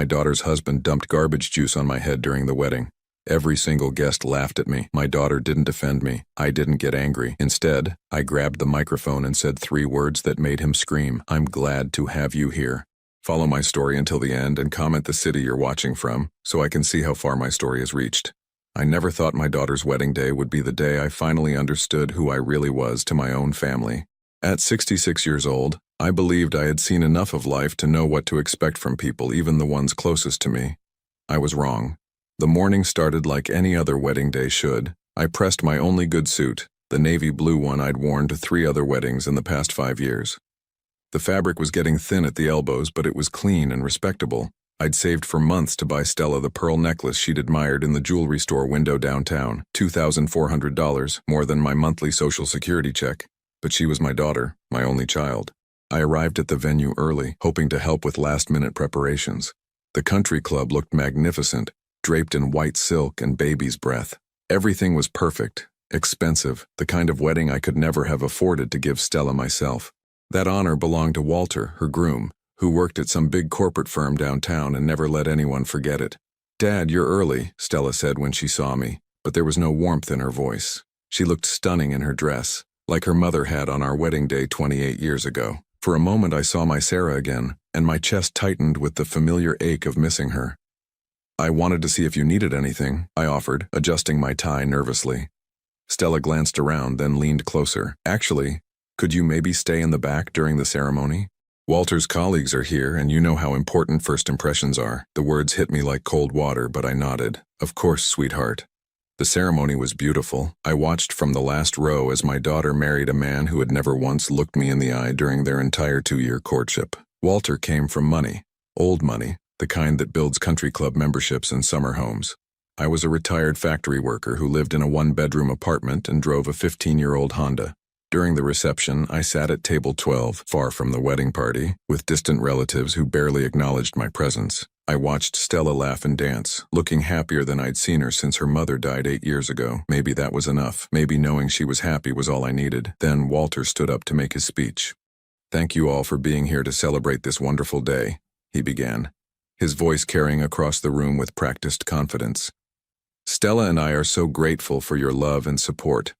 My daughter's husband dumped garbage juice on my head during the wedding. Every single guest laughed at me. My daughter didn't defend me. I didn't get angry. Instead, I grabbed the microphone and said 3 words that made him scream. I'm glad to have you here. Follow my story until the end and comment the city you're watching from, so I can see how far my story has reached. I never thought my daughter's wedding day would be the day I finally understood who I really was to my own family. At 66 years old, I believed I had seen enough of life to know what to expect from people, even the ones closest to me. I was wrong. The morning started like any other wedding day should. I pressed my only good suit, the navy blue one I'd worn to 3 other weddings in the past 5 years. The fabric was getting thin at the elbows, but it was clean and respectable. I'd saved for months to buy Stella the pearl necklace she'd admired in the jewelry store window downtown, $2,400, more than my monthly Social Security check. But she was my daughter, my only child. I arrived at the venue early, hoping to help with last-minute preparations. The country club looked magnificent, draped in white silk and baby's breath. Everything was perfect, expensive, the kind of wedding I could never have afforded to give Stella myself. That honor belonged to Walter, her groom, who worked at some big corporate firm downtown and never let anyone forget it. "Dad, you're early," Stella said when she saw me, but there was no warmth in her voice. She looked stunning in her dress, like her mother had on our wedding day 28 years ago. For a moment I saw my Sarah again, and my chest tightened with the familiar ache of missing her. "I wanted to see if you needed anything," I offered, adjusting my tie nervously. Stella glanced around, then leaned closer. "Actually, could you maybe stay in the back during the ceremony? Walter's colleagues are here, and you know how important first impressions are." The words hit me like cold water, but I nodded. "Of course, sweetheart." The ceremony was beautiful. I watched from the last row as my daughter married a man who had never once looked me in the eye during their entire 2-year courtship. Walter came from money, old money, the kind that builds country club memberships and summer homes. I was a retired factory worker who lived in a 1-bedroom apartment and drove a 15-year-old Honda. During the reception, I sat at table 12, far from the wedding party, with distant relatives who barely acknowledged my presence. I watched Stella laugh and dance, looking happier than I'd seen her since her mother died 8 years ago. Maybe that was enough. Maybe knowing she was happy was all I needed. Then Walter stood up to make his speech. "Thank you all for being here to celebrate this wonderful day," he began, his voice carrying across the room with practiced confidence. "Stella and I are so grateful for your love and support."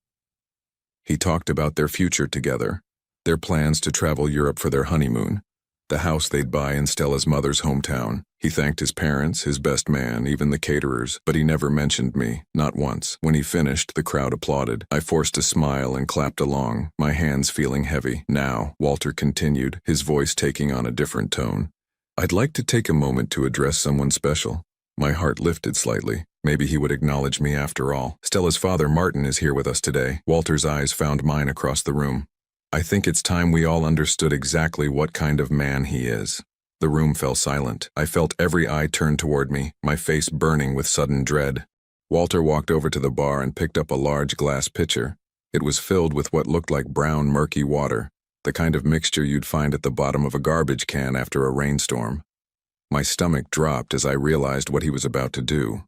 He talked about their future together, their plans to travel Europe for their honeymoon, the house they'd buy in Stella's mother's hometown. He thanked his parents, his best man, even the caterers, but he never mentioned me, not once. When he finished, the crowd applauded. I forced a smile and clapped along, my hands feeling heavy. "Now," Walter continued, his voice taking on a different tone, "I'd like to take a moment to address someone special." My heart lifted slightly. Maybe he would acknowledge me after all. "Stella's father, Martin, is here with us today." Walter's eyes found mine across the room. "I think it's time we all understood exactly what kind of man he is." The room fell silent. I felt every eye turn toward me, my face burning with sudden dread. Walter walked over to the bar and picked up a large glass pitcher. It was filled with what looked like brown, murky water, the kind of mixture you'd find at the bottom of a garbage can after a rainstorm. My stomach dropped as I realized what he was about to do.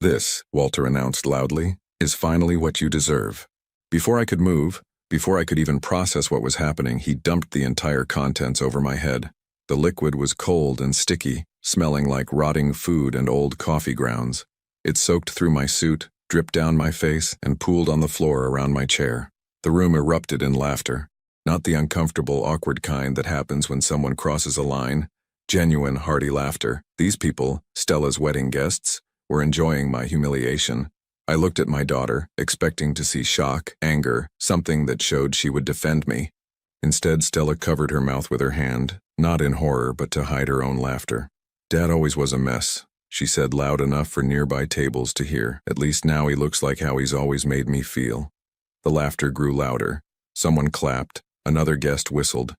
"This," Walter announced loudly, "is finally what you deserve." Before I could move, before I could even process what was happening, he dumped the entire contents over my head. The liquid was cold and sticky, smelling like rotting food and old coffee grounds. It soaked through my suit, dripped down my face, and pooled on the floor around my chair. The room erupted in laughter, not the uncomfortable, awkward kind that happens when someone crosses a line. Genuine, hearty laughter. These people, Stella's wedding guests, were enjoying my humiliation. I looked at my daughter, expecting to see shock, anger, something that showed she would defend me. Instead, Stella covered her mouth with her hand, not in horror but to hide her own laughter. "Dad always was a mess," she said loud enough for nearby tables to hear. "At least now he looks like how he's always made me feel." The laughter grew louder. Someone clapped. Another guest whistled.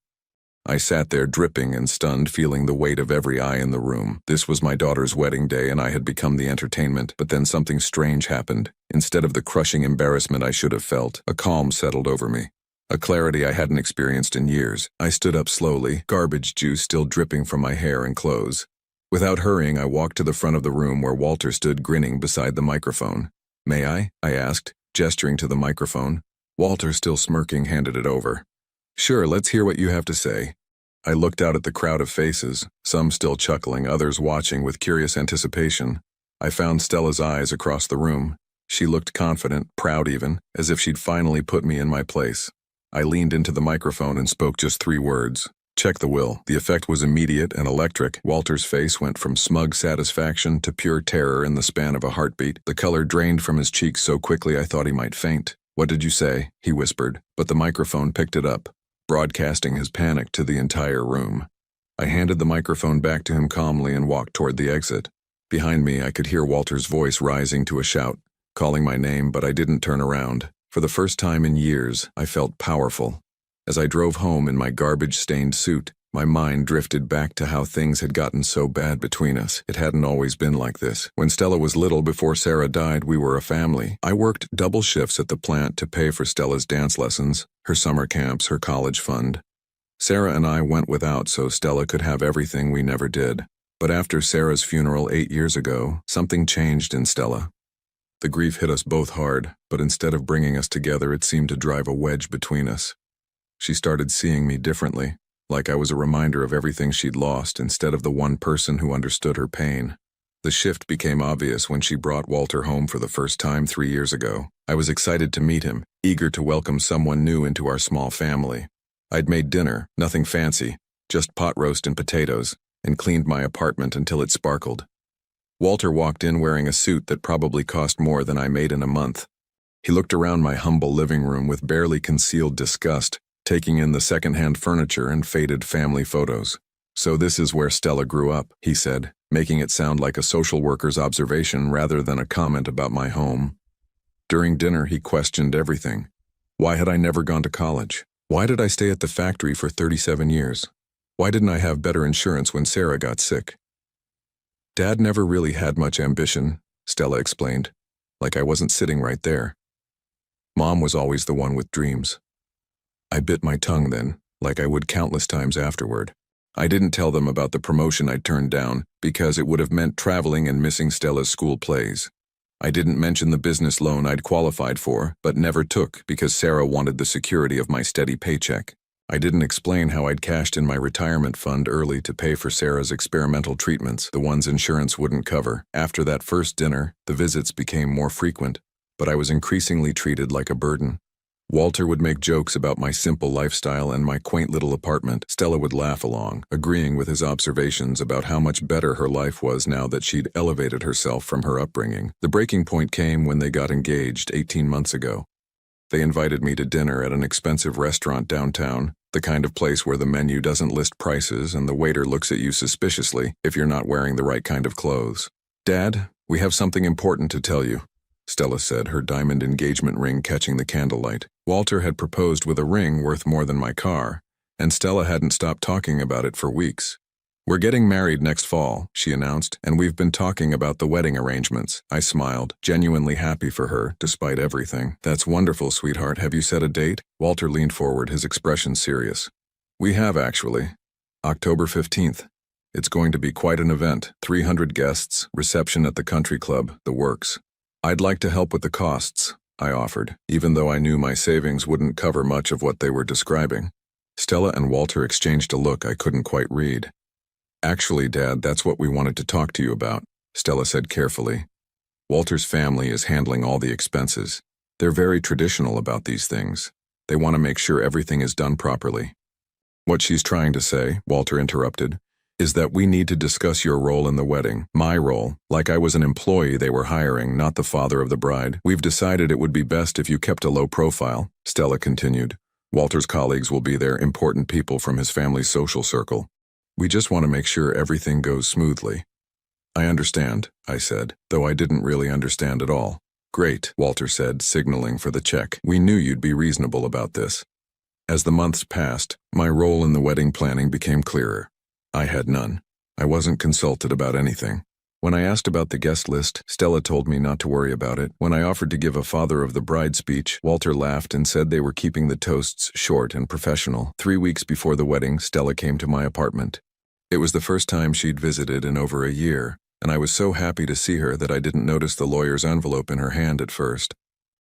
I sat there dripping and stunned, feeling the weight of every eye in the room. This was my daughter's wedding day and I had become the entertainment, but then something strange happened. Instead of the crushing embarrassment I should have felt, a calm settled over me. A clarity I hadn't experienced in years. I stood up slowly, garbage juice still dripping from my hair and clothes. Without hurrying, I walked to the front of the room where Walter stood grinning beside the microphone. "May I?" I asked, gesturing to the microphone. Walter, still smirking, handed it over. "Sure, let's hear what you have to say." I looked out at the crowd of faces, some still chuckling, others watching with curious anticipation. I found Stella's eyes across the room. She looked confident, proud even, as if she'd finally put me in my place. I leaned into the microphone and spoke just 3 words. Check the will. The effect was immediate and electric. Walter's face went from smug satisfaction to pure terror in the span of a heartbeat. The color drained from his cheeks so quickly I thought he might faint. "What did you say?" he whispered, but the microphone picked it up, broadcasting his panic to the entire room. I handed the microphone back to him calmly and walked toward the exit. Behind me, I could hear Walter's voice rising to a shout, calling my name, but I didn't turn around. For the first time in years, I felt powerful. As I drove home in my garbage-stained suit, my mind drifted back to how things had gotten so bad between us. It hadn't always been like this. When Stella was little, before Sarah died, we were a family. I worked double shifts at the plant to pay for Stella's dance lessons, her summer camps, her college fund. Sarah and I went without so Stella could have everything we never did. But after Sarah's funeral 8 years ago, something changed in Stella. The grief hit us both hard, but instead of bringing us together, it seemed to drive a wedge between us. She started seeing me differently, like I was a reminder of everything she'd lost instead of the one person who understood her pain. The shift became obvious when she brought Walter home for the first time 3 years ago. I was excited to meet him, eager to welcome someone new into our small family. I'd made dinner, nothing fancy, just pot roast and potatoes, and cleaned my apartment until it sparkled. Walter walked in wearing a suit that probably cost more than I made in a month. He looked around my humble living room with barely concealed disgust, taking in the second-hand furniture and faded family photos. "So this is where Stella grew up," he said, making it sound like a social worker's observation rather than a comment about my home. During dinner, he questioned everything. Why had I never gone to college? Why did I stay at the factory for 37 years? Why didn't I have better insurance when Sarah got sick? "Dad never really had much ambition," Stella explained, like I wasn't sitting right there. "Mom was always the one with dreams." I bit my tongue then, like I would countless times afterward. I didn't tell them about the promotion I'd turned down because it would have meant traveling and missing Stella's school plays. I didn't mention the business loan I'd qualified for, but never took because Sarah wanted the security of my steady paycheck. I didn't explain how I'd cashed in my retirement fund early to pay for Sarah's experimental treatments, the ones insurance wouldn't cover. After that first dinner, the visits became more frequent, but I was increasingly treated like a burden. Walter would make jokes about my simple lifestyle and my quaint little apartment. Stella would laugh along, agreeing with his observations about how much better her life was now that she'd elevated herself from her upbringing. The breaking point came when they got engaged 18 months ago. They invited me to dinner at an expensive restaurant downtown, the kind of place where the menu doesn't list prices and the waiter looks at you suspiciously if you're not wearing the right kind of clothes. "Dad, we have something important to tell you," Stella said, her diamond engagement ring catching the candlelight. Walter had proposed with a ring worth more than my car, and Stella hadn't stopped talking about it for weeks. "We're getting married next fall," she announced, "and we've been talking about the wedding arrangements." I smiled, genuinely happy for her, despite everything. "That's wonderful, sweetheart. Have you set a date?" Walter leaned forward, his expression serious. "We have, actually. October 15th. It's going to be quite an event. 300 guests, reception at the country club, the works. I'd like to help with the costs," I offered, even though I knew my savings wouldn't cover much of what they were describing. Stella and Walter exchanged a look I couldn't quite read. "Actually, Dad, that's what we wanted to talk to you about," Stella said carefully. "Walter's family is handling all the expenses. They're very traditional about these things. They want to make sure everything is done properly." "What she's trying to say," Walter interrupted, "is that we need to discuss your role in the wedding, my role, like I was an employee they were hiring, not the father of the bride. We've decided it would be best if you kept a low profile," Stella continued. "Walter's colleagues will be there, important people from his family's social circle. We just want to make sure everything goes smoothly." "I understand," I said, though I didn't really understand at all. "Great," Walter said, signaling for the check. "We knew you'd be reasonable about this." As the months passed, my role in the wedding planning became clearer. I had none. I wasn't consulted about anything. When I asked about the guest list, Stella told me not to worry about it. When I offered to give a father of the bride speech, Walter laughed and said they were keeping the toasts short and professional. 3 weeks before the wedding, Stella came to my apartment. It was the first time she'd visited in over a year, and I was so happy to see her that I didn't notice the lawyer's envelope in her hand at first.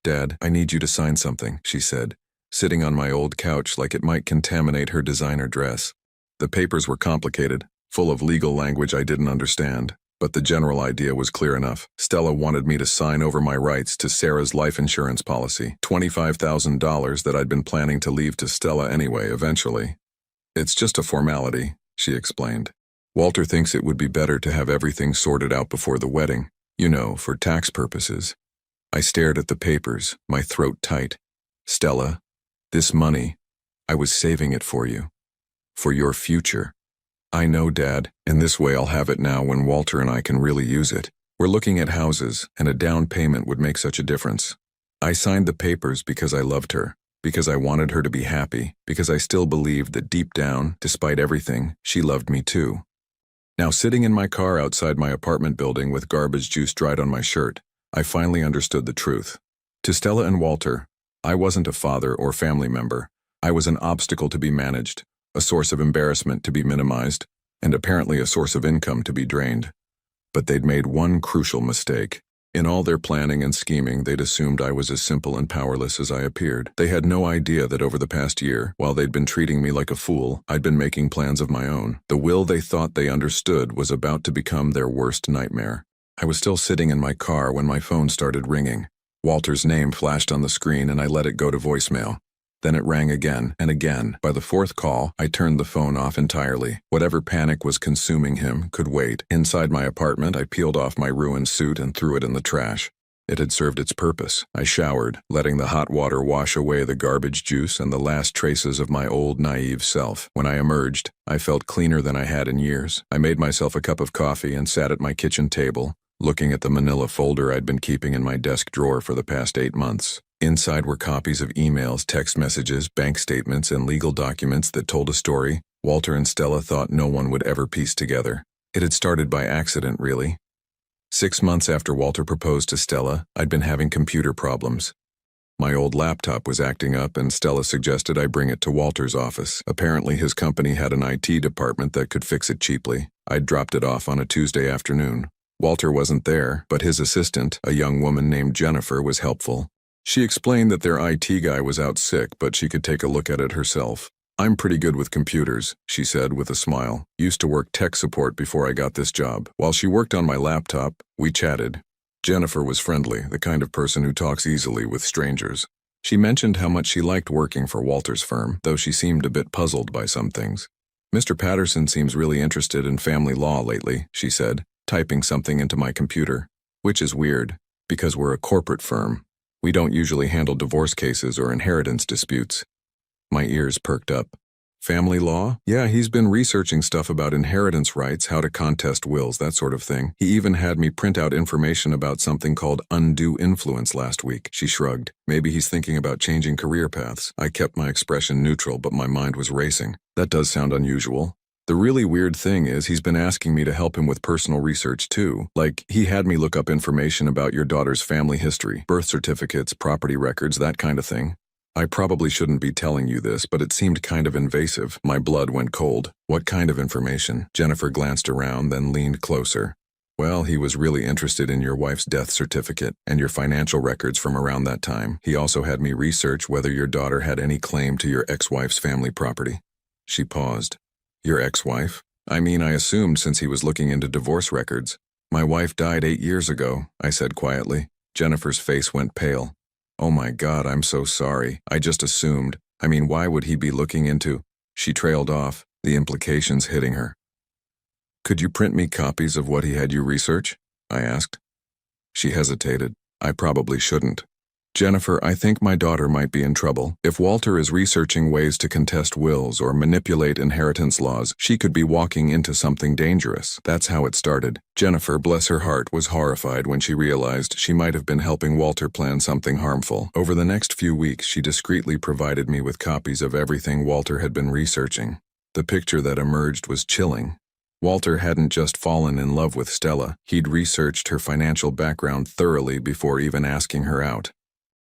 "Dad, I need you to sign something," she said, sitting on my old couch like it might contaminate her designer dress. The papers were complicated, full of legal language I didn't understand, but the general idea was clear enough. Stella wanted me to sign over my rights to Sarah's life insurance policy, $25,000 that I'd been planning to leave to Stella anyway, eventually. It's just a formality, she explained. Walter thinks it would be better to have everything sorted out before the wedding, for tax purposes. I stared at the papers, my throat tight. Stella, this money, I was saving it for you. For your future. I know, Dad, and this way I'll have it now when Walter and I can really use it. We're looking at houses, and a down payment would make such a difference. I signed the papers because I loved her, because I wanted her to be happy, because I still believed that deep down, despite everything, she loved me too. Now, sitting in my car outside my apartment building with garbage juice dried on my shirt, I finally understood the truth. To Stella and Walter, I wasn't a father or family member. I was an obstacle to be managed, a source of embarrassment to be minimized, and apparently a source of income to be drained. But they'd made one crucial mistake. In all their planning and scheming, they'd assumed I was as simple and powerless as I appeared. They had no idea that over the past year, while they'd been treating me like a fool, I'd been making plans of my own. The will they thought they understood was about to become their worst nightmare. I was still sitting in my car when my phone started ringing. Walter's name flashed on the screen and I let it go to voicemail. Then it rang again and again. By the fourth call, I turned the phone off entirely. Whatever panic was consuming him could wait. Inside my apartment, I peeled off my ruined suit and threw it in the trash. It had served its purpose. I showered, letting the hot water wash away the garbage juice and the last traces of my old, naive self. When I emerged, I felt cleaner than I had in years. I made myself a cup of coffee and sat at my kitchen table, looking at the manila folder I'd been keeping in my desk drawer for the past 8 months. Inside were copies of emails, text messages, bank statements, and legal documents that told a story Walter and Stella thought no one would ever piece together. It had started by accident, really. 6 months after Walter proposed to Stella, I'd been having computer problems. My old laptop was acting up and Stella suggested I bring it to Walter's office. Apparently his company had an IT department that could fix it cheaply. I'd dropped it off on a Tuesday afternoon. Walter wasn't there, but his assistant, a young woman named Jennifer, was helpful. She explained that their IT guy was out sick, but she could take a look at it herself. I'm pretty good with computers, she said with a smile. Used to work tech support before I got this job. While she worked on my laptop, we chatted. Jennifer was friendly, the kind of person who talks easily with strangers. She mentioned how much she liked working for Walter's firm, though she seemed a bit puzzled by some things. Mr. Patterson seems really interested in family law lately, she said, typing something into my computer. Which is weird, because we're a corporate firm. We don't usually handle divorce cases or inheritance disputes. My ears perked up. Family law? Yeah, he's been researching stuff about inheritance rights, how to contest wills, that sort of thing. He even had me print out information about something called undue influence last week. She shrugged. Maybe he's thinking about changing career paths. I kept my expression neutral, but my mind was racing. That does sound unusual. The really weird thing is he's been asking me to help him with personal research too. Like, he had me look up information about your daughter's family history, birth certificates, property records, that kind of thing. I probably shouldn't be telling you this, but it seemed kind of invasive. My blood went cold. What kind of information? Jennifer glanced around, then leaned closer. Well, he was really interested in your wife's death certificate and your financial records from around that time. He also had me research whether your daughter had any claim to your ex-wife's family property. She paused. Your ex-wife? I assumed since he was looking into divorce records. My wife died 8 years ago, I said quietly. Jennifer's face went pale. Oh my God, I'm so sorry. I just assumed. Why would he be looking into? She trailed off, the implications hitting her. Could you print me copies of what he had you research? I asked. She hesitated. I probably shouldn't. Jennifer, I think my daughter might be in trouble. If Walter is researching ways to contest wills or manipulate inheritance laws, she could be walking into something dangerous. That's how it started. Jennifer, bless her heart, was horrified when she realized she might have been helping Walter plan something harmful. Over the next few weeks, she discreetly provided me with copies of everything Walter had been researching. The picture that emerged was chilling. Walter hadn't just fallen in love with Stella. He'd researched her financial background thoroughly before even asking her out.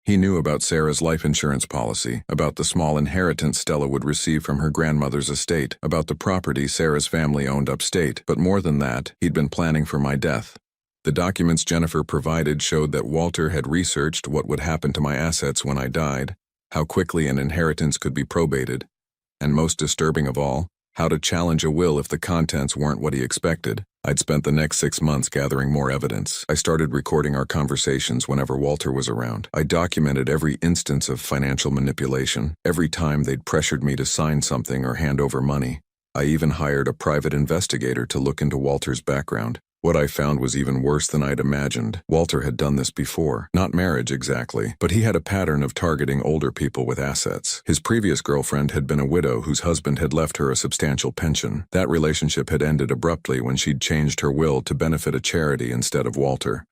He knew about Sarah's life insurance policy, about the small inheritance Stella would receive from her grandmother's estate, about the property Sarah's family owned upstate, but more than that, he'd been planning for my death. The documents Jennifer provided showed that Walter had researched what would happen to my assets when I died, how quickly an inheritance could be probated, and most disturbing of all, How to challenge a will if the contents weren't what he expected. I'd spent the next 6 months gathering more evidence. I started recording our conversations whenever Walter was around. I documented every instance of financial manipulation, every time they'd pressured me to sign something or hand over money. I even hired a private investigator to look into Walter's background. What I found was even worse than I'd imagined. Walter had done this before. Not marriage exactly, but he had a pattern of targeting older people with assets. His previous girlfriend had been a widow whose husband had left her a substantial pension. That relationship had ended abruptly when she'd changed her will to benefit a charity instead of Walter.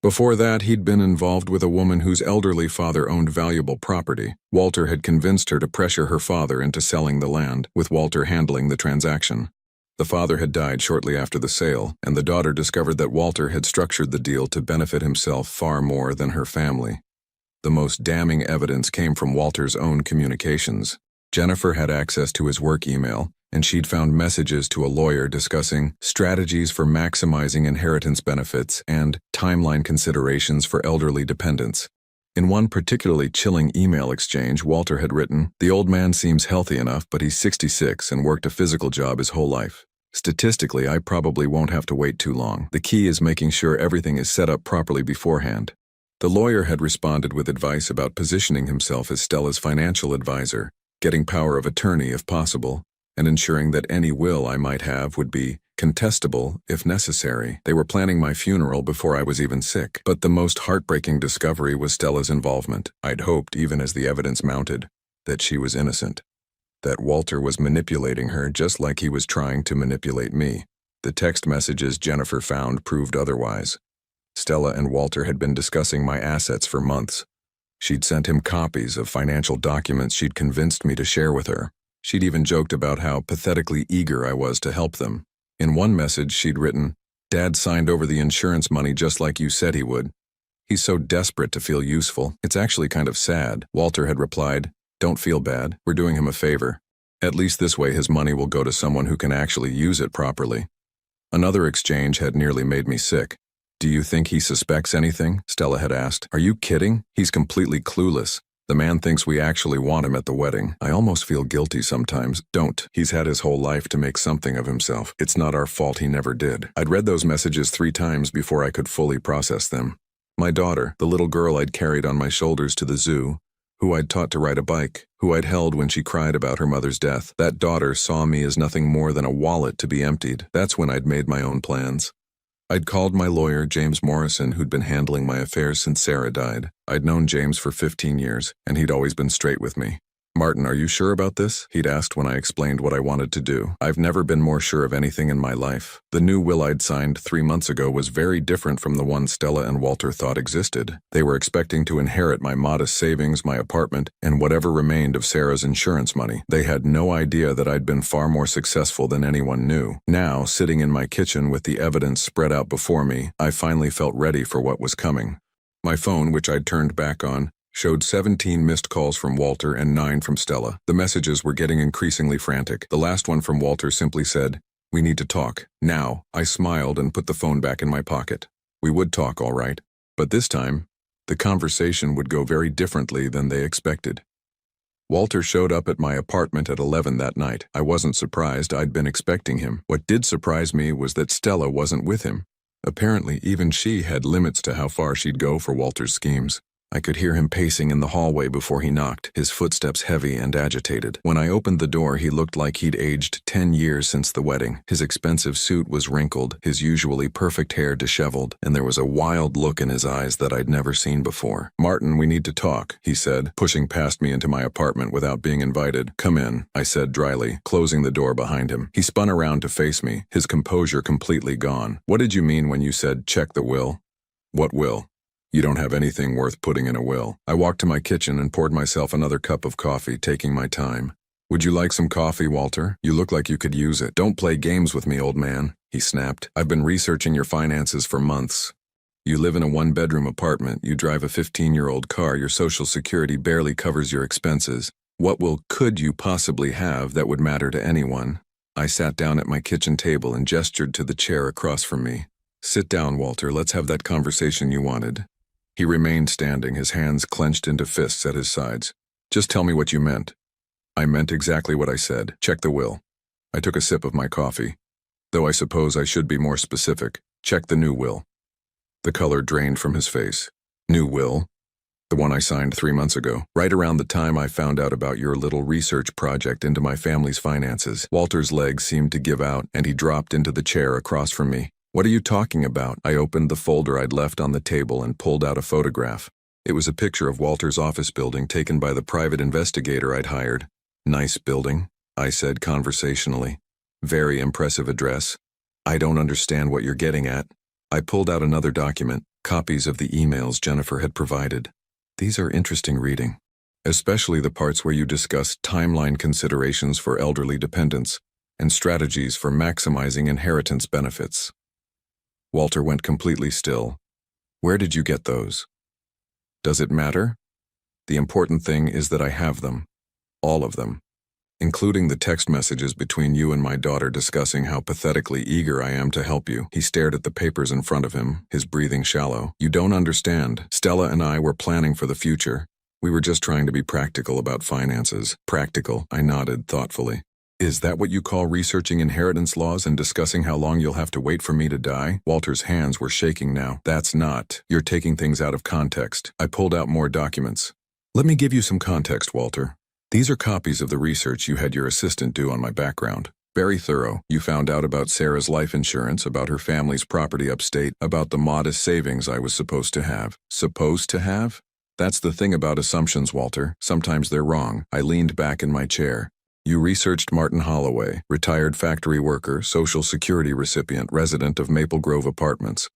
Before that, he'd been involved with a woman whose elderly father owned valuable property. Walter had convinced her to pressure her father into selling the land, with Walter handling the transaction. The father had died shortly after the sale, and the daughter discovered that Walter had structured the deal to benefit himself far more than her family. The most damning evidence came from Walter's own communications. Jennifer had access to his work email, and she'd found messages to a lawyer discussing strategies for maximizing inheritance benefits and timeline considerations for elderly dependents. In one particularly chilling email exchange, Walter had written, "The old man seems healthy enough, but he's 66 and worked a physical job his whole life. Statistically, I probably won't have to wait too long. The key is making sure everything is set up properly beforehand." The lawyer had responded with advice about positioning himself as Stella's financial advisor, getting power of attorney if possible, and ensuring that any will I might have would be contestable if necessary. They were planning my funeral before I was even sick. But the most heartbreaking discovery was Stella's involvement. I'd hoped, even as the evidence mounted, that she was innocent. That Walter was manipulating her just like he was trying to manipulate me. The text messages Jennifer found proved otherwise. Stella and Walter had been discussing my assets for months. She'd sent him copies of financial documents she'd convinced me to share with her. She'd even joked about how pathetically eager I was to help them. In one message, she'd written, "Dad signed over the insurance money just like you said he would. He's so desperate to feel useful. It's actually kind of sad." Walter had replied, "Don't feel bad. We're doing him a favor. At least this way his money will go to someone who can actually use it properly." Another exchange had nearly made me sick. "Do you think he suspects anything?" Stella had asked. "Are you kidding? He's completely clueless. The man thinks we actually want him at the wedding. I almost feel guilty sometimes." "Don't. He's had his whole life to make something of himself. It's not our fault he never did." I'd read those messages 3 times before I could fully process them. My daughter, the little girl I'd carried on my shoulders to the zoo, who I'd taught to ride a bike, who I'd held when she cried about her mother's death, that daughter saw me as nothing more than a wallet to be emptied. That's when I'd made my own plans. I'd called my lawyer, James Morrison, who'd been handling my affairs since Sarah died. I'd known James for 15 years, and he'd always been straight with me. "Martin, are you sure about this?" he'd asked when I explained what I wanted to do. I've never been more sure of anything in my life. The new will I'd signed 3 months ago was very different from the one Stella and Walter thought existed. They were expecting to inherit my modest savings, my apartment, and whatever remained of Sarah's insurance money. They had no idea that I'd been far more successful than anyone knew. Now, sitting in my kitchen with the evidence spread out before me, I finally felt ready for what was coming. My phone, which I'd turned back on, showed 17 missed calls from Walter and 9 from Stella. The messages were getting increasingly frantic. The last one from Walter simply said, "We need to talk. Now." I smiled and put the phone back in my pocket. We would talk, all right. But this time, the conversation would go very differently than they expected. Walter showed up at my apartment at 11 that night. I wasn't surprised. I'd been expecting him. What did surprise me was that Stella wasn't with him. Apparently, even she had limits to how far she'd go for Walter's schemes. I could hear him pacing in the hallway before he knocked, his footsteps heavy and agitated. When I opened the door, he looked like he'd aged 10 years since the wedding. His expensive suit was wrinkled, his usually perfect hair disheveled, and there was a wild look in his eyes that I'd never seen before. "Martin, we need to talk," he said, pushing past me into my apartment without being invited. "Come in," I said dryly, closing the door behind him. He spun around to face me, his composure completely gone. "What did you mean when you said check the will?" "What will?" "You don't have anything worth putting in a will." I walked to my kitchen and poured myself another cup of coffee, taking my time. "Would you like some coffee, Walter? You look like you could use it." "Don't play games with me, old man," he snapped. "I've been researching your finances for months. You live in a 1-bedroom apartment, you drive a 15-year-old car, your Social Security barely covers your expenses. What will could you possibly have that would matter to anyone?" I sat down at my kitchen table and gestured to the chair across from me. "Sit down, Walter. Let's have that conversation you wanted." He remained standing, his hands clenched into fists at his sides. "Just tell me what you meant." "I meant exactly what I said. Check the will." I took a sip of my coffee. Though I suppose I should be more specific. Check the new will. The color drained from his face. New will? The one I signed 3 months ago, right around the time I found out about your little research project into my family's finances. Walter's legs seemed to give out, and he dropped into the chair across from me. What are you talking about? I opened the folder I'd left on the table and pulled out a photograph. It was a picture of Walter's office building taken by the private investigator I'd hired. Nice building, I said conversationally. Very impressive address. I don't understand what you're getting at. I pulled out another document, copies of the emails Jennifer had provided. These are interesting reading, especially the parts where you discuss timeline considerations for elderly dependents and strategies for maximizing inheritance benefits. Walter went completely still. Where did you get those? Does it matter? The important thing is that I have them. All of them. Including the text messages between you and my daughter discussing how pathetically eager I am to help you. He stared at the papers in front of him, his breathing shallow. You don't understand. Stella and I were planning for the future. We were just trying to be practical about finances. Practical, I nodded thoughtfully. Is that what you call researching inheritance laws and discussing how long you'll have to wait for me to die? Walter's hands were shaking now. That's not. You're taking things out of context. I pulled out more documents. Let me give you some context, Walter. These are copies of the research you had your assistant do on my background. Very thorough. You found out about Sarah's life insurance, about her family's property upstate, about the modest savings I was supposed to have. Supposed to have? That's the thing about assumptions, Walter. Sometimes they're wrong. I leaned back in my chair. You researched Martin Holloway, retired factory worker, Social Security recipient, resident of Maple Grove Apartments.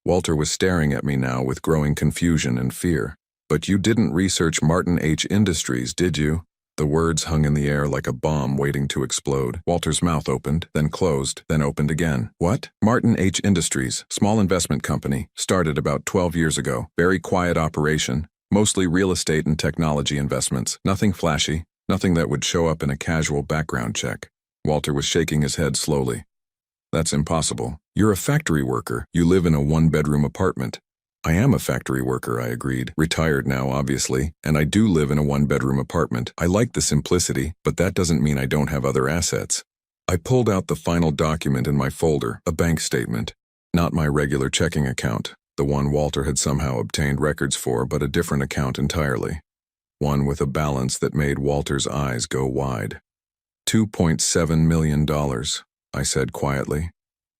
Walter was staring at me now with growing confusion and fear. But you didn't research Martin H. Industries, did you? The words hung in the air like a bomb waiting to explode. Walter's mouth opened, then closed, then opened again. What? Martin H. Industries, small investment company, started about 12 years ago. Very quiet operation, mostly real estate and technology investments. Nothing flashy, nothing that would show up in a casual background check. Walter was shaking his head slowly. That's impossible. You're a factory worker. You live in a one-bedroom apartment. I am a factory worker, I agreed. Retired now, obviously, and I do live in a one-bedroom apartment. I like the simplicity, but that doesn't mean I don't have other assets. I pulled out the final document in my folder, a bank statement. Not my regular checking account, the one Walter had somehow obtained records for, but a different account entirely. One with a balance that made Walter's eyes go wide. $2.7 million, I said quietly.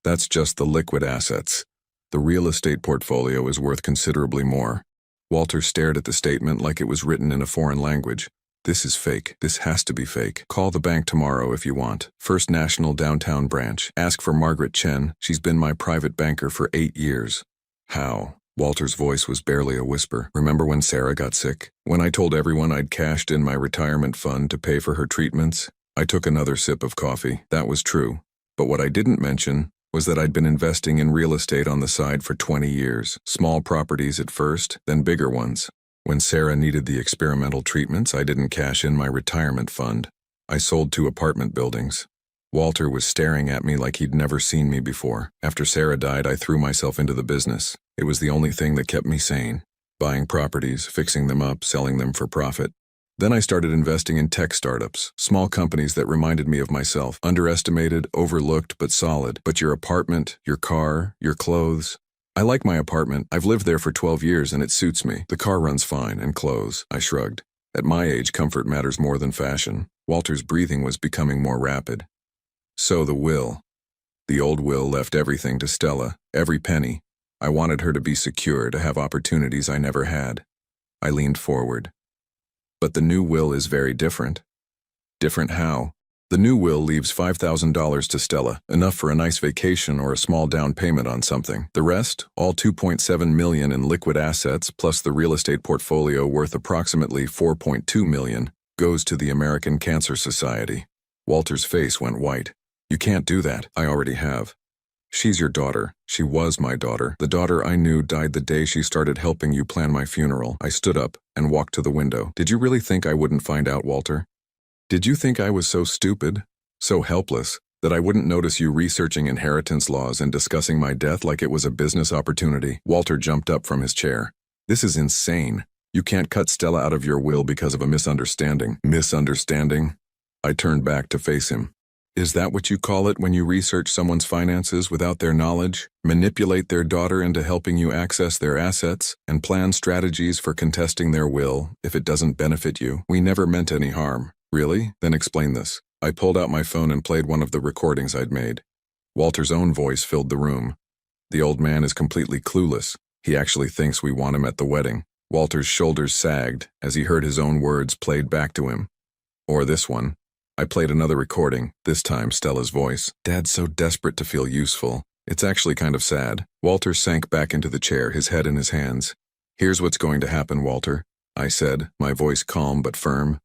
That's just the liquid assets. The real estate portfolio is worth considerably more. Walter stared at the statement like it was written in a foreign language. This is fake. This has to be fake. Call the bank tomorrow if you want. First National Downtown Branch. Ask for Margaret Chen. She's been my private banker for 8 years. How? Walter's voice was barely a whisper. Remember when Sarah got sick? When I told everyone I'd cashed in my retirement fund to pay for her treatments? I took another sip of coffee. That was true. But what I didn't mention was that I'd been investing in real estate on the side for 20 years. Small properties at first, then bigger ones. When Sarah needed the experimental treatments, I didn't cash in my retirement fund. I sold 2 apartment buildings. Walter was staring at me like he'd never seen me before. After Sarah died, I threw myself into the business. It was the only thing that kept me sane. Buying properties, fixing them up, selling them for profit. Then I started investing in tech startups, small companies that reminded me of myself, underestimated, overlooked, but solid. But your apartment, your car, your clothes. I like my apartment. I've lived there for 12 years and it suits me. The car runs fine, and clothes. I shrugged. At my age, comfort matters more than fashion. Walter's breathing was becoming more rapid. So the will. The old will left everything to Stella, every penny. I wanted her to be secure, to have opportunities I never had. I leaned forward. But the new will is very different. Different how? The new will leaves $5,000 to Stella, enough for a nice vacation or a small down payment on something. The rest, all $2.7 million in liquid assets plus the real estate portfolio worth approximately $4.2 million, goes to the American Cancer Society. Walter's face went white. You can't do that. I already have. She's your daughter. She was my daughter. The daughter I knew died the day she started helping you plan my funeral. I stood up and walked to the window. Did you really think I wouldn't find out, Walter? Did you think I was so stupid, so helpless, that I wouldn't notice you researching inheritance laws and discussing my death like it was a business opportunity? Walter jumped up from his chair. This is insane. You can't cut Stella out of your will because of a misunderstanding. Misunderstanding? I turned back to face him. Is that what you call it when you research someone's finances without their knowledge, manipulate their daughter into helping you access their assets, and plan strategies for contesting their will if it doesn't benefit you? We never meant any harm. Really? Then explain this. I pulled out my phone and played one of the recordings I'd made. Walter's own voice filled the room. The old man is completely clueless. He actually thinks we want him at the wedding. Walter's shoulders sagged as he heard his own words played back to him. Or this one. I played another recording, this time Stella's voice. Dad's so desperate to feel useful. It's actually kind of sad. Walter sank back into the chair, his head in his hands. Here's what's going to happen, Walter, I said, my voice calm but firm.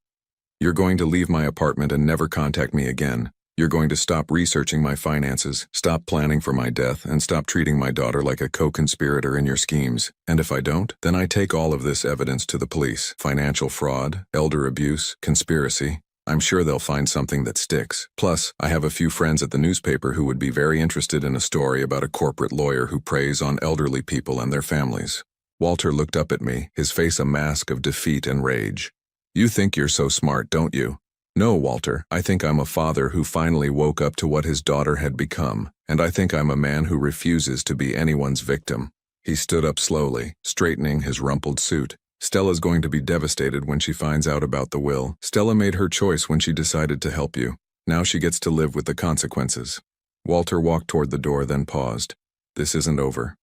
You're going to leave my apartment and never contact me again. You're going to stop researching my finances, stop planning for my death, and stop treating my daughter like a co-conspirator in your schemes. And if I don't, then I take all of this evidence to the police. Financial fraud, elder abuse, conspiracy. I'm sure they'll find something that sticks. Plus, I have a few friends at the newspaper who would be very interested in a story about a corporate lawyer who preys on elderly people and their families. Walter looked up at me, his face a mask of defeat and rage. You think you're so smart, don't you? No, Walter, I think I'm a father who finally woke up to what his daughter had become, and I think I'm a man who refuses to be anyone's victim. He stood up slowly, straightening his rumpled suit. Stella's going to be devastated when she finds out about the will. Stella made her choice when she decided to help you. Now she gets to live with the consequences. Walter walked toward the door, then paused. This isn't over.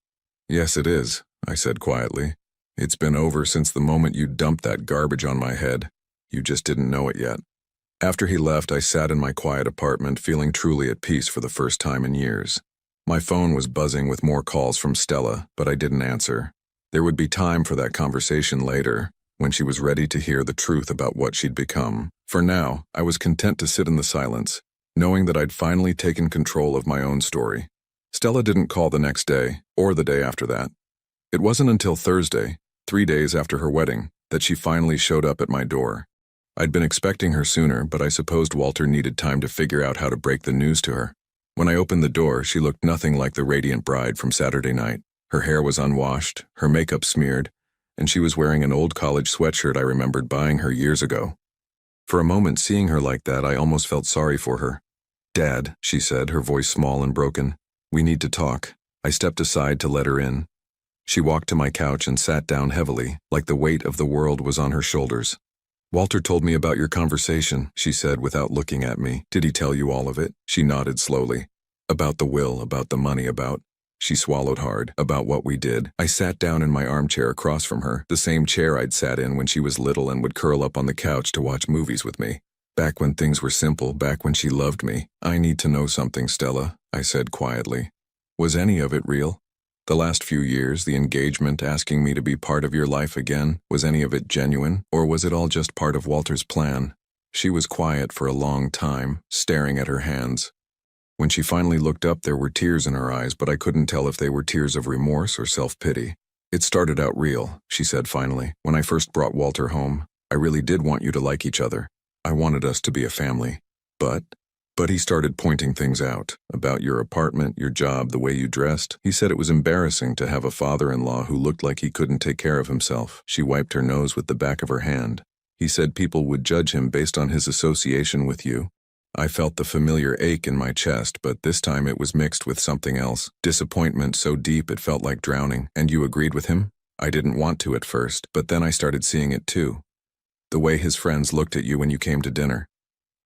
Yes, it is, I said quietly. It's been over since the moment you dumped that garbage on my head. You just didn't know it yet. After he left, I sat in my quiet apartment, feeling truly at peace for the first time in years. My phone was buzzing with more calls from Stella, but I didn't answer. There would be time for that conversation later, when she was ready to hear the truth about what she'd become. For now, I was content to sit in the silence, knowing that I'd finally taken control of my own story. Stella didn't call the next day, or the day after that. It wasn't until Thursday, 3 days after her wedding, that she finally showed up at my door. I'd been expecting her sooner, but I supposed Walter needed time to figure out how to break the news to her. When I opened the door, she looked nothing like the radiant bride from Saturday night. Her hair was unwashed, her makeup smeared, and she was wearing an old college sweatshirt I remembered buying her years ago. For a moment, seeing her like that, I almost felt sorry for her. Dad, she said, her voice small and broken. We need to talk. I stepped aside to let her in. She walked to my couch and sat down heavily, like the weight of the world was on her shoulders. Walter told me about your conversation, she said without looking at me. Did he tell you all of it? She nodded slowly. About the will, about the money, about... She swallowed hard. About what we did. I sat down in my armchair across from her, the same chair I'd sat in when she was little and would curl up on the couch to watch movies with me. Back when things were simple, back when she loved me. I need to know something, Stella, I said quietly. Was any of it real? The last few years, the engagement, asking me to be part of your life again, was any of it genuine, or was it all just part of Walter's plan? She was quiet for a long time, staring at her hands. When she finally looked up, there were tears in her eyes, but I couldn't tell if they were tears of remorse or self-pity. It started out real, she said finally. When I first brought Walter home, I really did want you to like each other. I wanted us to be a family. But he started pointing things out, about your apartment, your job, the way you dressed. He said it was embarrassing to have a father-in-law who looked like he couldn't take care of himself. She wiped her nose with the back of her hand. He said people would judge him based on his association with you. I felt the familiar ache in my chest, but this time it was mixed with something else. Disappointment so deep it felt like drowning. And you agreed with him? I didn't want to at first, but then I started seeing it too. The way his friends looked at you when you came to dinner.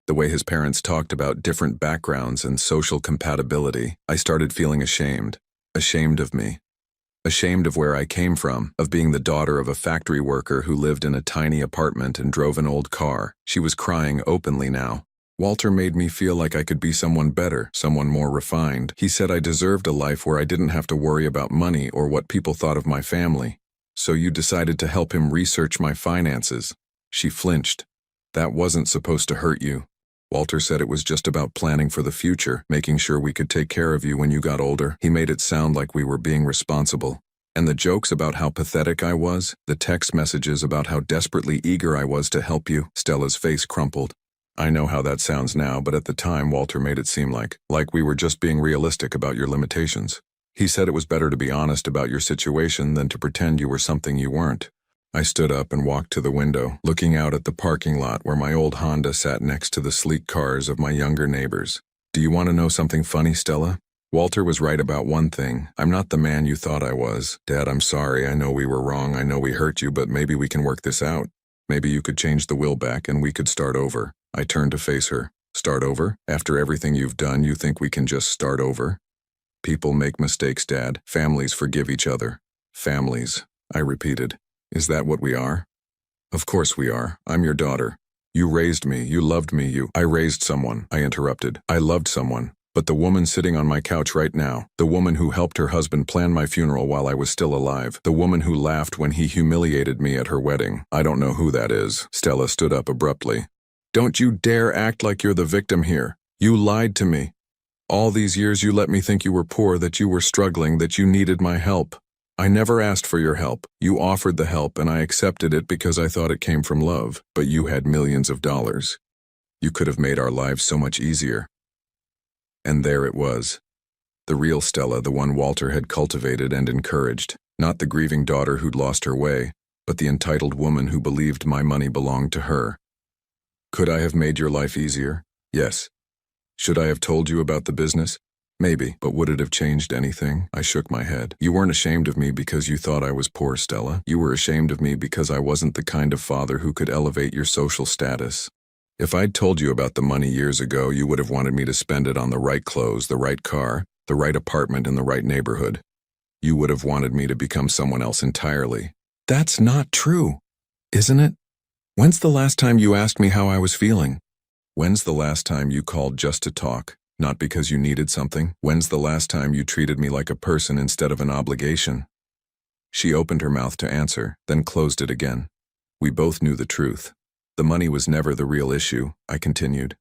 The way his parents talked about different backgrounds and social compatibility. I started feeling ashamed. Ashamed of me. Ashamed of where I came from, of being the daughter of a factory worker who lived in a tiny apartment and drove an old car. She was crying openly now. Walter made me feel like I could be someone better, someone more refined. He said I deserved a life where I didn't have to worry about money or what people thought of my family. So you decided to help him research my finances. She flinched. That wasn't supposed to hurt you. Walter said it was just about planning for the future, making sure we could take care of you when you got older. He made it sound like we were being responsible. And the jokes about how pathetic I was, the text messages about how desperately eager I was to help you. Stella's face crumpled. I know how that sounds now, but at the time Walter made it seem like we were just being realistic about your limitations. He said it was better to be honest about your situation than to pretend you were something you weren't. I stood up and walked to the window, looking out at the parking lot where my old Honda sat next to the sleek cars of my younger neighbors. Do you want to know something funny, Stella? Walter was right about one thing. I'm not the man you thought I was. Dad, I'm sorry. I know we were wrong. I know we hurt you, but maybe we can work this out. Maybe you could change the will back and we could start over. I turned to face her. Start over? After everything you've done, you think we can just start over? People make mistakes, Dad. Families forgive each other. Families, I repeated. Is that what we are? Of course we are. I'm your daughter. You raised me. You loved me. I raised someone, I interrupted. I loved someone. But the woman sitting on my couch right now, the woman who helped her husband plan my funeral while I was still alive, the woman who laughed when he humiliated me at her wedding, I don't know who that is. Stella stood up abruptly. Don't you dare act like you're the victim here. You lied to me. All these years you let me think you were poor, that you were struggling, that you needed my help. I never asked for your help. You offered the help and I accepted it because I thought it came from love, but you had millions of dollars. You could have made our lives so much easier. And there it was. The real Stella, the one Walter had cultivated and encouraged, not the grieving daughter who'd lost her way, but the entitled woman who believed my money belonged to her. Could I have made your life easier? Yes. Should I have told you about the business? Maybe, but would it have changed anything? I shook my head. You weren't ashamed of me because you thought I was poor, Stella. You were ashamed of me because I wasn't the kind of father who could elevate your social status. If I'd told you about the money years ago, you would have wanted me to spend it on the right clothes, the right car, the right apartment in the right neighborhood. You would have wanted me to become someone else entirely. That's not true, isn't it? When's the last time you asked me how I was feeling? When's the last time you called just to talk, not because you needed something? When's the last time you treated me like a person instead of an obligation? She opened her mouth to answer, then closed it again. We both knew the truth. The money was never the real issue, I continued.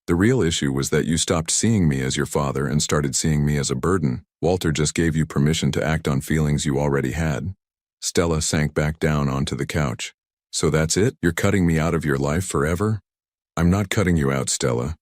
The real issue was that you stopped seeing me as your father and started seeing me as a burden. Walter just gave you permission to act on feelings you already had. Stella sank back down onto the couch. So that's it? You're cutting me out of your life forever? I'm not cutting you out, Stella.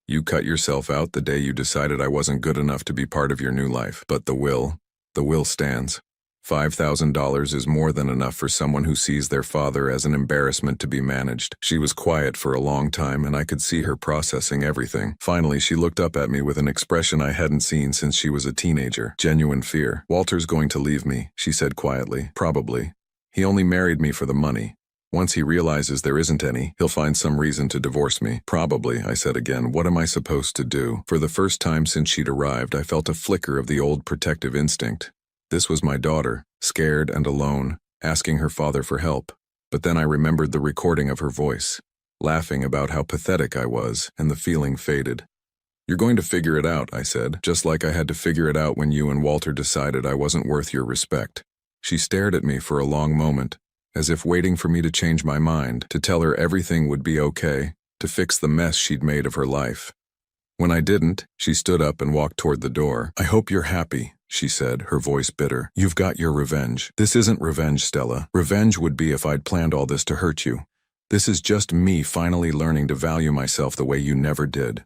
You cut yourself out the day you decided I wasn't good enough to be part of your new life. But the will stands. $5,000 is more than enough for someone who sees their father as an embarrassment to be managed. She was quiet for a long time and I could see her processing everything. Finally, she looked up at me with an expression I hadn't seen since she was a teenager. Genuine fear. Walter's going to leave me, she said quietly. Probably. He only married me for the money. Once he realizes there isn't any, he'll find some reason to divorce me. Probably, I said again. What am I supposed to do? For the first time since she'd arrived, I felt a flicker of the old protective instinct. This was my daughter, scared and alone, asking her father for help. But then I remembered the recording of her voice, laughing about how pathetic I was, and the feeling faded. You're going to figure it out, I said, just like I had to figure it out when you and Walter decided I wasn't worth your respect. She stared at me for a long moment, as if waiting for me to change my mind, to tell her everything would be okay, to fix the mess she'd made of her life. When I didn't, she stood up and walked toward the door. I hope you're happy, she said, her voice bitter. You've got your revenge. This isn't revenge, Stella. Revenge would be if I'd planned all this to hurt you. This is just me finally learning to value myself the way you never did.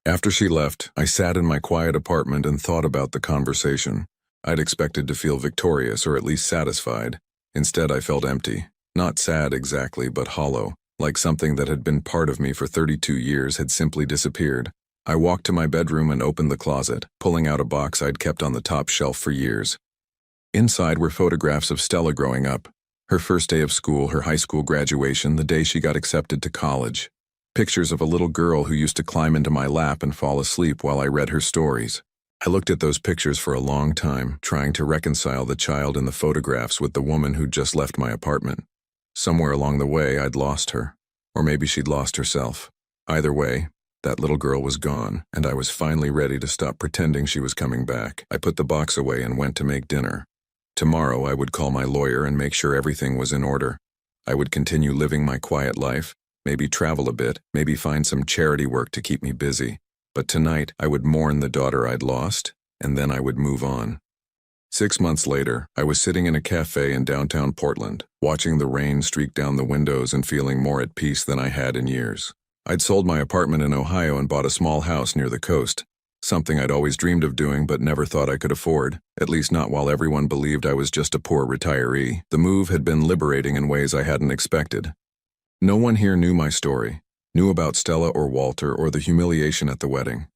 After she left, I sat in my quiet apartment and thought about the conversation. I'd expected to feel victorious or at least satisfied. Instead, I felt empty. Not sad exactly, but hollow, like something that had been part of me for 32 years had simply disappeared. I walked to my bedroom and opened the closet, pulling out a box I'd kept on the top shelf for years. Inside were photographs of Stella growing up, her first day of school, her high school graduation, the day she got accepted to college. Pictures of a little girl who used to climb into my lap and fall asleep while I read her stories. I looked at those pictures for a long time, trying to reconcile the child in the photographs with the woman who'd just left my apartment. Somewhere along the way, I'd lost her. Or maybe she'd lost herself. Either way, that little girl was gone, and I was finally ready to stop pretending she was coming back. I put the box away and went to make dinner. Tomorrow, I would call my lawyer and make sure everything was in order. I would continue living my quiet life, maybe travel a bit, maybe find some charity work to keep me busy. But tonight, I would mourn the daughter I'd lost, and then I would move on. 6 months later, I was sitting in a cafe in downtown Portland, watching the rain streak down the windows and feeling more at peace than I had in years. I'd sold my apartment in Ohio and bought a small house near the coast, something I'd always dreamed of doing but never thought I could afford, at least not while everyone believed I was just a poor retiree. The move had been liberating in ways I hadn't expected. No one here knew my story. Knew about Stella or Walter or the humiliation at the wedding.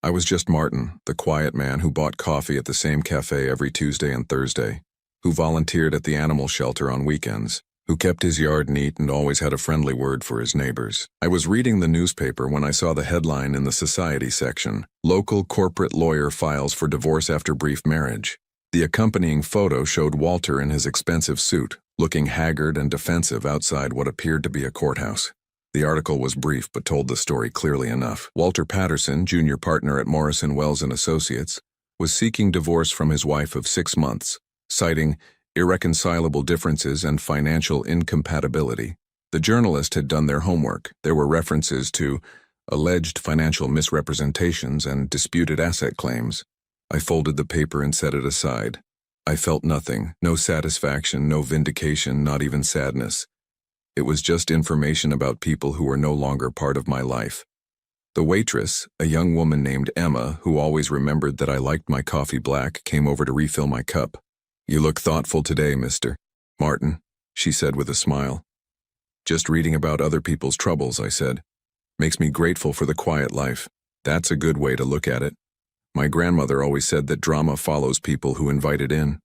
I was just Martin, the quiet man who bought coffee at the same cafe every Tuesday and Thursday, who volunteered at the animal shelter on weekends, who kept his yard neat and always had a friendly word for his neighbors. I was reading the newspaper when I saw the headline in the society section, "Local corporate lawyer files for divorce after brief marriage." The accompanying photo showed Walter in his expensive suit, looking haggard and defensive outside what appeared to be a courthouse. The article was brief but told the story clearly enough. Walter Patterson, junior partner at Morrison Wells & Associates, was seeking divorce from his wife of 6 months, citing irreconcilable differences and financial incompatibility. The journalist had done their homework. There were references to alleged financial misrepresentations and disputed asset claims. I folded the paper and set it aside. I felt nothing, no satisfaction, no vindication, not even sadness. It was just information about people who were no longer part of my life. The waitress, a young woman named Emma, who always remembered that I liked my coffee black, came over to refill my cup. "You look thoughtful today, Mr. Martin," she said with a smile. "Just reading about other people's troubles," I said. "Makes me grateful for the quiet life." That's a good way to look at it. My grandmother always said that drama follows people who invite it in.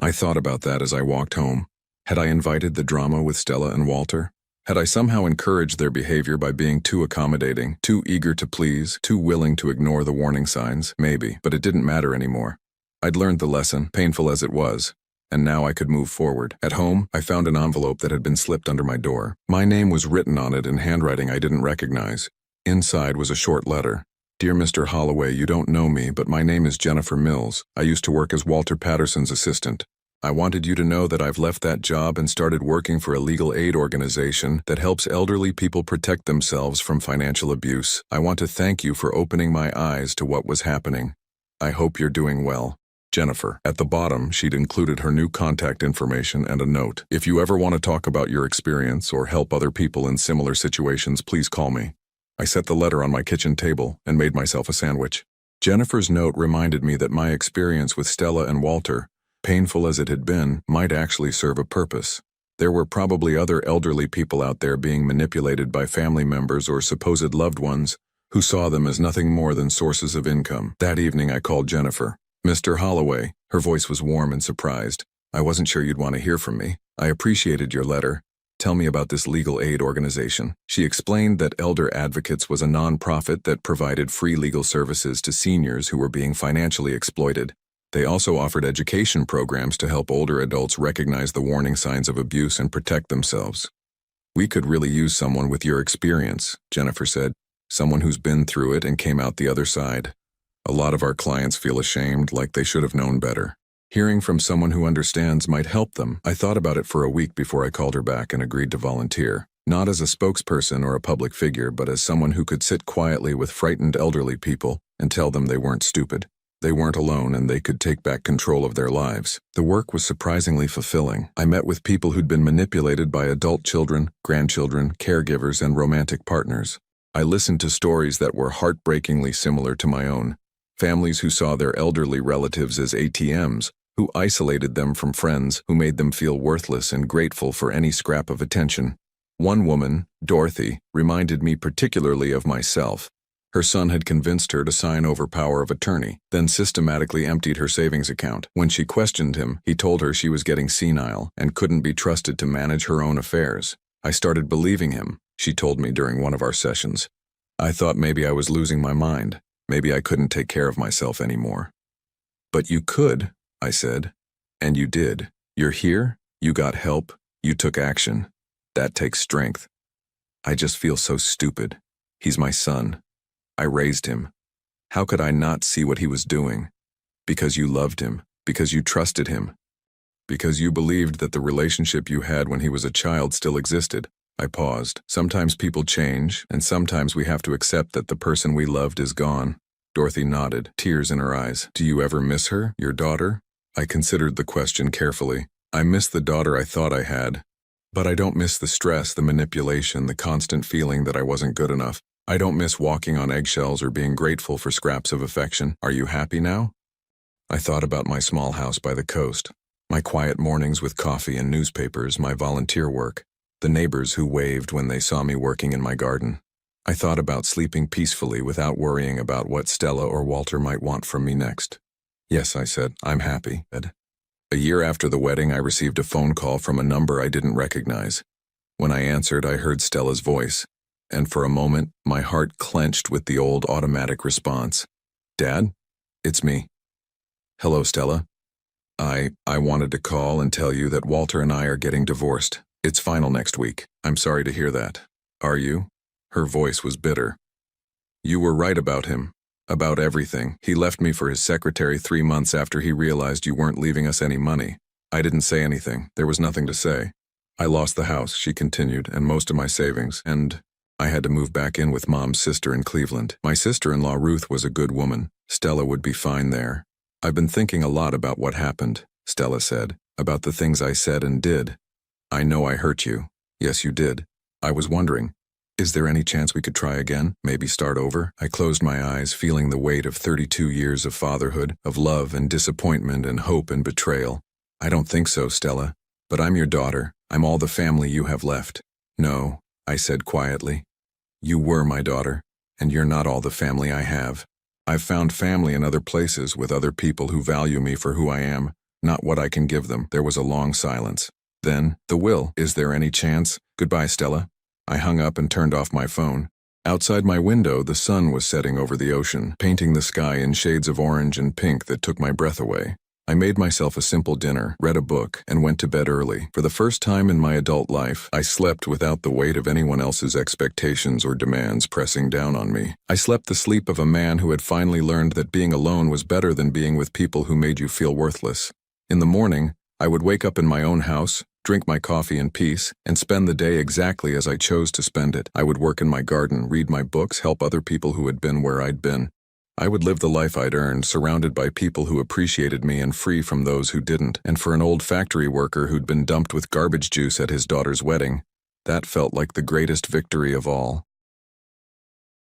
I thought about that as I walked home. Had I invited the drama with Stella and Walter? Had I somehow encouraged their behavior by being too accommodating, too eager to please, too willing to ignore the warning signs? Maybe, but it didn't matter anymore. I'd learned the lesson, painful as it was, and now I could move forward. At home, I found an envelope that had been slipped under my door. My name was written on it in handwriting I didn't recognize. Inside was a short letter. "Dear Mr. Holloway, you don't know me, but my name is Jennifer Mills. I used to work as Walter Patterson's assistant. I wanted you to know that I've left that job and started working for a legal aid organization that helps elderly people protect themselves from financial abuse. I want to thank you for opening my eyes to what was happening. I hope you're doing well. Jennifer." At the bottom, she'd included her new contact information and a note. "If you ever want to talk about your experience or help other people in similar situations, please call me." I set the letter on my kitchen table and made myself a sandwich. Jennifer's note reminded me that my experience with Stella and Walter, painful as it had been, might actually serve a purpose. There were probably other elderly people out there being manipulated by family members or supposed loved ones who saw them as nothing more than sources of income. That evening I called Jennifer. "Mr. Holloway," her voice was warm and surprised. "I wasn't sure you'd want to hear from me. I appreciated your letter. Tell me about this legal aid organization." She explained that Elder Advocates was a nonprofit that provided free legal services to seniors who were being financially exploited. They also offered education programs to help older adults recognize the warning signs of abuse and protect themselves. "We could really use someone with your experience," Jennifer said. "Someone who's been through it and came out the other side. A lot of our clients feel ashamed, like they should have known better. Hearing from someone who understands might help them." I thought about it for a week before I called her back and agreed to volunteer. Not as a spokesperson or a public figure, but as someone who could sit quietly with frightened elderly people and tell them they weren't stupid. They weren't alone and they could take back control of their lives. The work was surprisingly fulfilling. I met with people who'd been manipulated by adult children, grandchildren, caregivers, and romantic partners. I listened to stories that were heartbreakingly similar to my own. Families who saw their elderly relatives as ATMs, who isolated them from friends, who made them feel worthless and grateful for any scrap of attention. One woman, Dorothy, reminded me particularly of myself. Her son had convinced her to sign over power of attorney, then systematically emptied her savings account. When she questioned him, he told her she was getting senile and couldn't be trusted to manage her own affairs. "I started believing him," she told me during one of our sessions. "I thought maybe I was losing my mind. Maybe I couldn't take care of myself anymore." "But you could," I said. "And you did. You're here, you got help, you took action. That takes strength. I just feel so stupid. He's my son. I raised him. How could I not see what he was doing? Because you loved him, because you trusted him, because you believed that the relationship you had when he was a child still existed." I paused. "Sometimes people change, and sometimes we have to accept that the person we loved is gone." Dorothy nodded, tears in her eyes. "Do you ever miss her, your daughter?" I considered the question carefully. "I miss the daughter I thought I had. But I don't miss the stress, the manipulation, the constant feeling that I wasn't good enough. I don't miss walking on eggshells or being grateful for scraps of affection. Are you happy now?" I thought about my small house by the coast, my quiet mornings with coffee and newspapers, my volunteer work, the neighbors who waved when they saw me working in my garden. I thought about sleeping peacefully without worrying about what Stella or Walter might want from me next. Yes, I said, I'm happy. A year after the wedding, I received a phone call from a number I didn't recognize. When I answered, I heard Stella's voice, and for a moment, my heart clenched with the old automatic response. Dad? It's me. Hello, Stella. I wanted to call and tell you that Walter and I are getting divorced. It's final next week. I'm sorry to hear that. Are you? Her voice was bitter. You were right about him. About everything. He left me for his secretary 3 months after he realized you weren't leaving us any money. I didn't say anything. There was nothing to say. I lost the house, she continued, and most of my savings, and I had to move back in with Mom's sister in Cleveland. My sister-in-law Ruth was a good woman. Stella would be fine there. I've been thinking a lot about what happened, Stella said, about the things I said and did. I know I hurt you. Yes, you did. I was wondering, is there any chance we could try again? Maybe start over? I closed my eyes, feeling the weight of 32 years of fatherhood, of love and disappointment and hope and betrayal. I don't think so, Stella. But I'm your daughter. I'm all the family you have left. No, I said quietly. You were my daughter, and you're not all the family I have. I've found family in other places with other people who value me for who I am, not what I can give them. There was a long silence. Then, the will. Is there any chance? Goodbye, Stella. I hung up and turned off my phone. Outside my window, the sun was setting over the ocean, painting the sky in shades of orange and pink that took my breath away. I made myself a simple dinner, read a book, and went to bed early. For the first time in my adult life, I slept without the weight of anyone else's expectations or demands pressing down on me. I slept the sleep of a man who had finally learned that being alone was better than being with people who made you feel worthless. In the morning, I would wake up in my own house, drink my coffee in peace, and spend the day exactly as I chose to spend it. I would work in my garden, read my books, help other people who had been where I'd been. I would live the life I'd earned, surrounded by people who appreciated me and free from those who didn't. And for an old factory worker who'd been dumped with garbage juice at his daughter's wedding, that felt like the greatest victory of all.